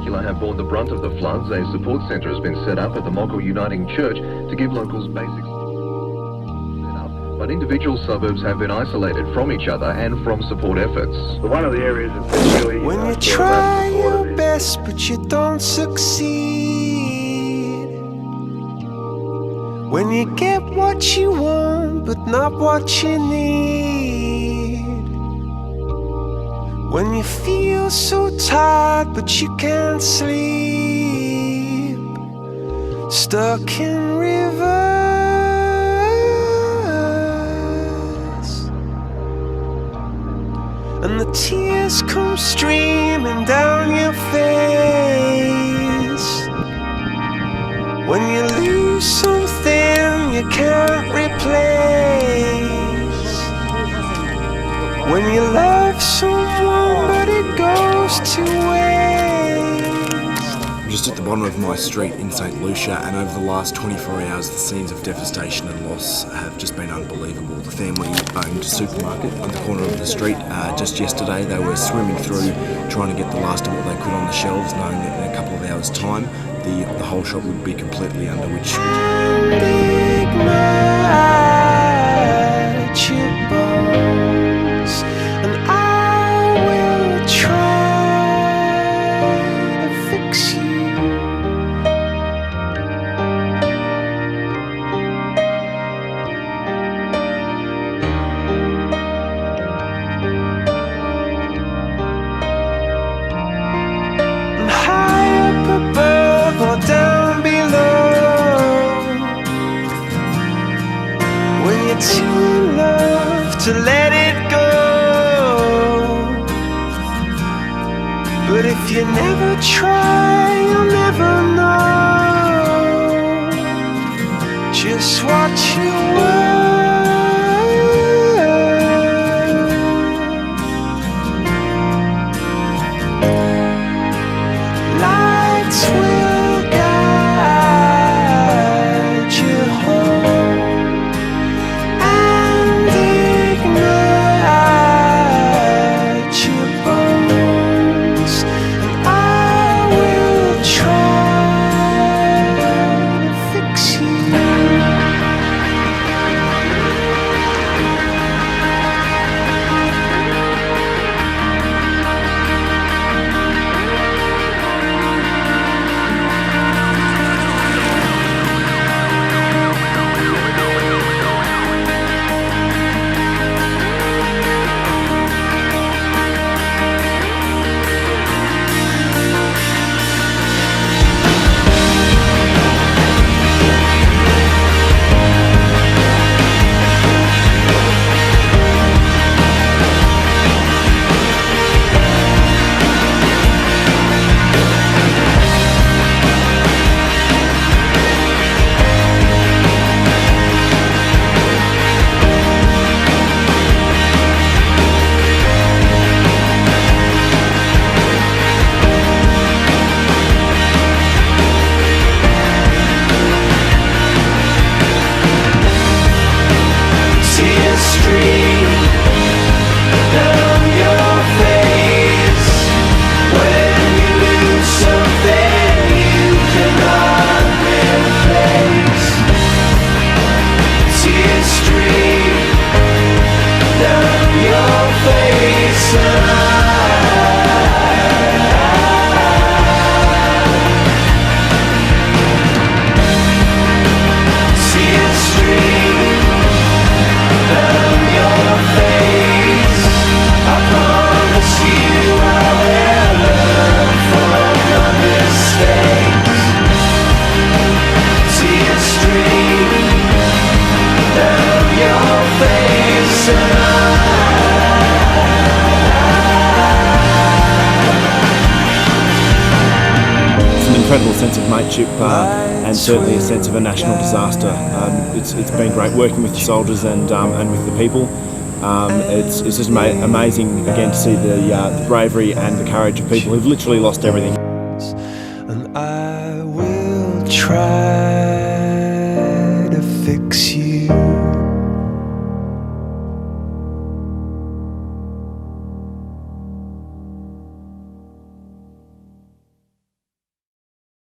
particular have borne the brunt of the floods. A support centre has been set up at the Mockle Uniting Church to give locals basic but individual suburbs have been isolated from each other and from support efforts. So one of the areas that's really... When you try your best but you don't succeed, when you get what you want but not what you need, when you feel so tired but you can't sleep, stuck in rivers and the tears come streaming down your face, when you lose something you can't replace, when you love someone but it goes to waste. I'm just at the bottom of my street in St Lucia, and over the last 24 hours the scenes of devastation and loss have just been unbelievable. The family-owned supermarket on the corner of the street, just yesterday they were swimming through trying to get the last of what they could on the shelves, knowing that in a couple of hours' time the whole shop would be completely under, which... down below, when you're too in love to let it go, but if you never try you'll never know just what you were. Lights will guide you home and ignite your bones, and I will try to fix you. Incredible sense of mateship and certainly a sense of a national disaster. It's been great working with the soldiers and with the people. It's just amazing again to see the bravery and the courage of people who've literally lost everything. And I will try